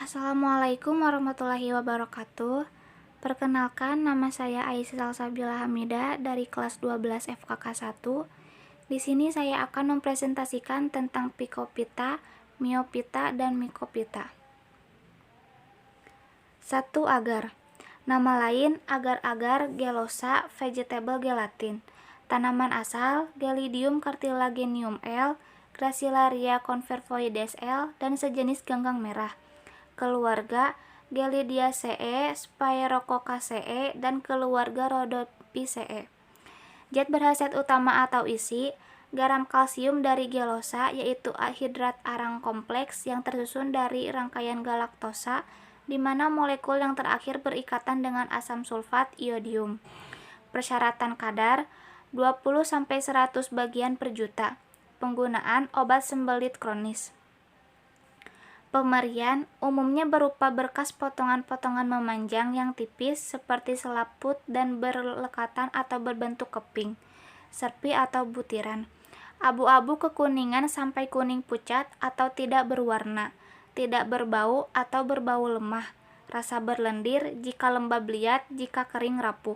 Assalamualaikum warahmatullahi wabarakatuh. Perkenalkan, nama saya Aisyah Salsabila Hamida dari kelas 12 FKK 1. Di sini saya akan mempresentasikan tentang Phycophyta, Myophyta, dan Mycophyta. 1. Agar. Nama lain agar-agar gelosa vegetable gelatin. Tanaman asal Gelidium cartilaginum L, Gracilaria confervoides L, dan sejenis ganggang merah. Keluarga Gelidiaceae, Sphaerococcaceae, dan keluarga Rhodophyceae. Zat berkhasiat utama atau isi: garam kalsium dari gelosa, yaitu hidrat arang kompleks yang tersusun dari rangkaian galaktosa, di mana molekul yang terakhir berikatan dengan asam sulfat iodium. Persyaratan kadar 20-100 bagian per juta. Penggunaan obat sembelit kronis. Pemberian umumnya berupa berkas potongan-potongan memanjang yang tipis seperti selaput dan berlekatan atau berbentuk keping, serpi atau butiran, abu-abu kekuningan sampai kuning pucat atau tidak berwarna, tidak berbau atau berbau lemah, rasa berlendir, jika lembab liat, jika kering rapuh.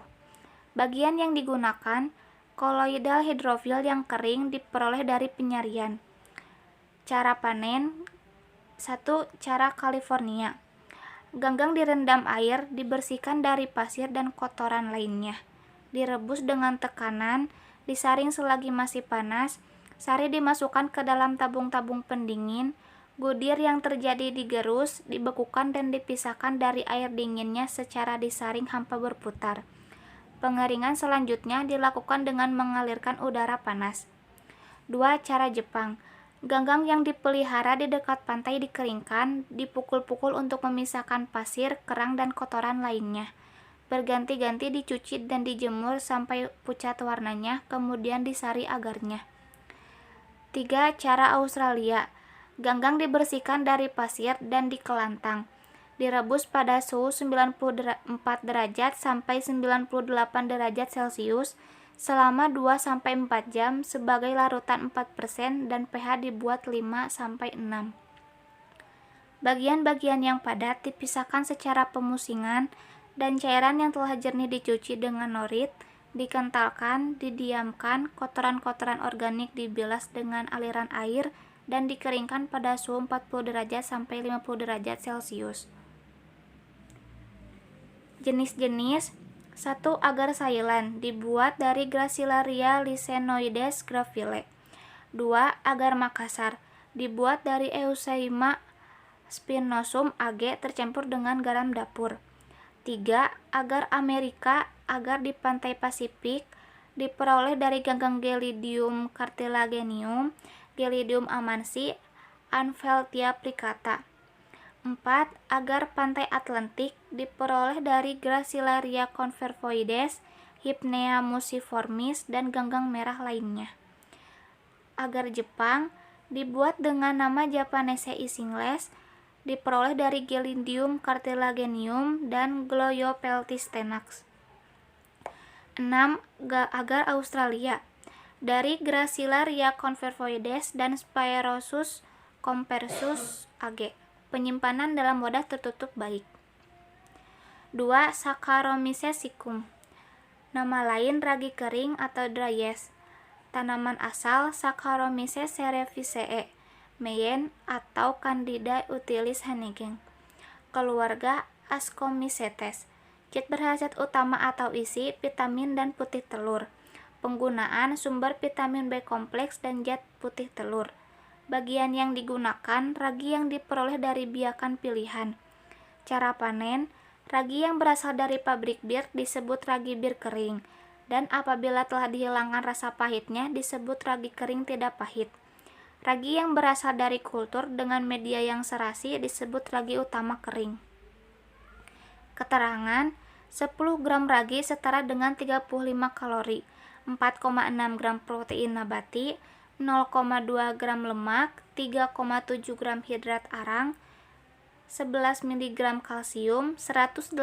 Bagian yang digunakan koloidal hidrofil yang kering diperoleh dari penyarian. Cara panen. 1. Cara California. Ganggang direndam air, dibersihkan dari pasir dan kotoran lainnya. Direbus dengan tekanan, disaring selagi masih panas, sari dimasukkan ke dalam tabung-tabung pendingin, gudir yang terjadi digerus, dibekukan dan dipisahkan dari air dinginnya secara disaring hampa berputar. Pengeringan selanjutnya dilakukan dengan mengalirkan udara panas. 2. Cara Jepang. Ganggang yang dipelihara di dekat pantai dikeringkan, dipukul-pukul untuk memisahkan pasir, kerang, dan kotoran lainnya. Berganti-ganti dicuci dan dijemur sampai pucat warnanya, kemudian disari agarnya. 3. Cara Australia. Ganggang dibersihkan dari pasir dan dikelantang. Direbus pada suhu 94 derajat sampai 98 derajat Celcius selama 2-4 jam sebagai larutan 4% dan pH dibuat 5-6. Bagian-bagian yang padat dipisahkan secara pemusingan dan cairan yang telah jernih dicuci dengan norit, dikentalkan, didiamkan, kotoran-kotoran organik dibilas dengan aliran air dan dikeringkan pada suhu 40 derajat sampai 50 derajat Celcius. Jenis-jenis. 1. Agar Thailand, dibuat dari Gracilaria lichenoides graphile. 2. Agar Makassar, dibuat dari Eusebia spinosum AG tercampur dengan garam dapur. 3. Agar Amerika, agar di pantai Pasifik, diperoleh dari ganggang Gelidium cartilaginum, Gelidium amansi, Anfeltia plicata. 4. Agar pantai Atlantik, diperoleh dari Gracilaria confervoides, Hypnea musiformis, dan ganggang merah lainnya. Agar Jepang, dibuat dengan nama Japanese singles, diperoleh dari Gelidium cartilaginum dan Gleyopeltis tenax. 6. Agar Australia, dari Gracilaria confervoides dan Sphaerosus compersus AG. Penyimpanan dalam wadah tertutup baik. 2. Saccharomyces siccum. Nama lain ragi kering atau dry yeast. Tanaman asal Saccharomyces cerevisiae, Meyen atau Candida utilis Hannigan. Keluarga Ascomycetes. Zat berkhasiat utama atau isi: vitamin dan putih telur. Penggunaan sumber vitamin B kompleks dan zat putih telur. Bagian yang digunakan ragi yang diperoleh dari biakan pilihan. Cara panen. Ragi yang berasal dari pabrik bir disebut ragi bir kering, dan apabila telah dihilangkan rasa pahitnya disebut ragi kering tidak pahit. Ragi yang berasal dari kultur dengan media yang serasi disebut ragi utama kering. Keterangan. 10 gram ragi setara dengan 35 kalori, 4,6 gram protein nabati, 0,2 gram lemak, 3,7 gram hidrat arang, 11 mg kalsium, 189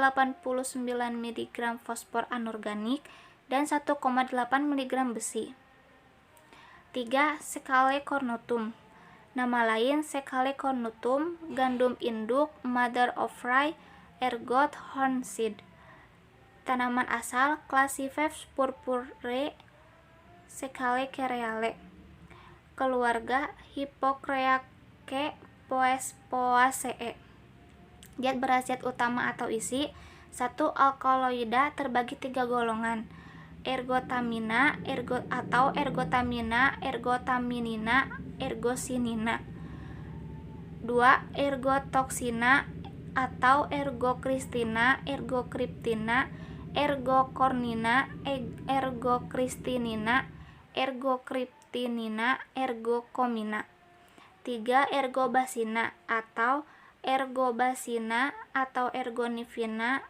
mg fosfor anorganik, dan 1,8 mg besi. 3. Scale cornutum. Nama lain Secale cornutum, gandum induk, mother of rye, ergot hornseed. Tanaman asal Classifeps purpurae, Secale cereale. Keluarga Hippocreaceae Poaceae. Zat berkhasiat utama atau isi. 1. Alkaloida terbagi 3 golongan. Ergotamina, ergotamina, ergotaminina, ergosinina. 2. Ergotoksina atau ergokristina, ergokriptina, ergokornina, ergokristinina, ergokriptinina, ergokomina. 3. Ergobasina atau ergobasina atau ergonifina,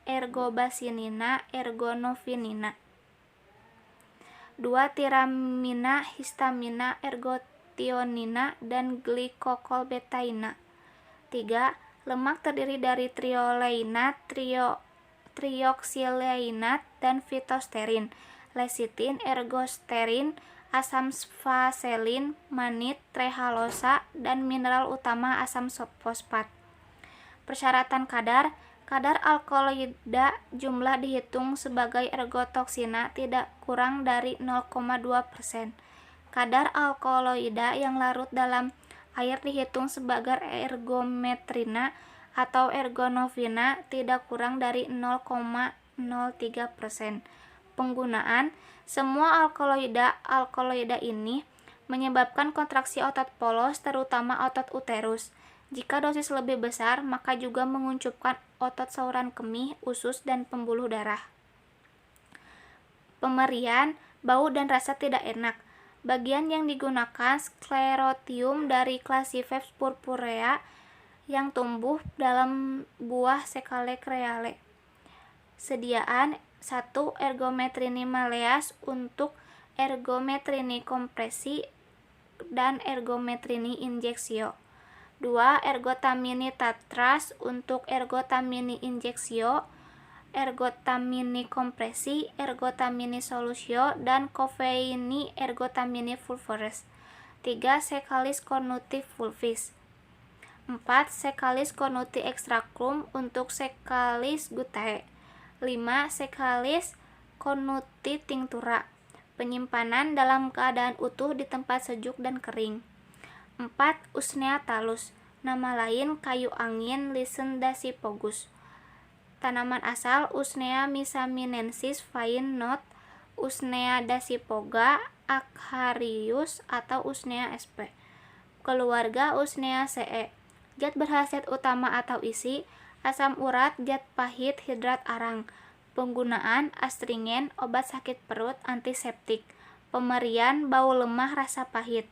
ergobasinina, ergonofinina. 2. Tiramina, histamina, ergotionina, dan glikokolbetaina. 3. Lemak terdiri dari trioleinat, trioxyleinat, dan fitosterin, lecitin, ergosterin, asam sfaselin, manit, trehalosa, dan mineral utama asam fosfat. Persyaratan kadar alkaloida jumlah dihitung sebagai ergotoksina tidak kurang dari 0,2%. Kadar alkaloida yang larut dalam air dihitung sebagai ergometrina atau ergonofina tidak kurang dari 0,03%. Penggunaan semua alkaloida ini menyebabkan kontraksi otot polos, terutama otot uterus. Jika dosis lebih besar, maka juga menguncupkan otot saluran kemih, usus, dan pembuluh darah. Pemerian, bau dan rasa tidak enak. Bagian yang digunakan Sclerotium dari Classifeps purpurea yang tumbuh dalam buah Secale cereale. Sediaan 1. Ergometrini maleas untuk ergometrini kompresi dan ergometrini injeksio. 2. Ergotamini tatras untuk ergotamini injeksio, ergotamini kompresi, ergotamini solusio, dan kofeini ergotamini fulvores. 3. Secalis cornuti fulvis. 4. Secalis cornuti extracrum untuk Secalis gutae. 5. Secalis cornuti tinctura. Penyimpanan dalam keadaan utuh di tempat sejuk dan kering. 4. Usnea talus. Nama lain kayu angin Lichen dasypogus. Tanaman asal Usnea misaminensis Fine Knot, Usnea dasypoga, Acharius, atau Usnea sp. Keluarga Usneaceae. Zat berkhasiat utama atau isi. Asam urat, zat pahit, hidrat arang. Penggunaan astringen, obat sakit perut, antiseptik. Pemerian, bau lemah, rasa pahit.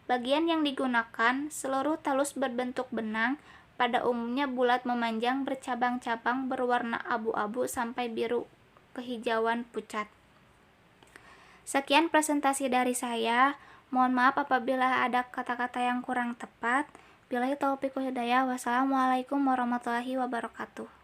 Bagian yang digunakan, seluruh talus berbentuk benang, pada umumnya bulat memanjang, bercabang-cabang, berwarna abu-abu sampai biru kehijauan pucat. Sekian presentasi dari saya. Mohon maaf apabila ada kata-kata yang kurang tepat. Billahi taufiq wal hidayah. Wassalamualaikum warahmatullahi wabarakatuh.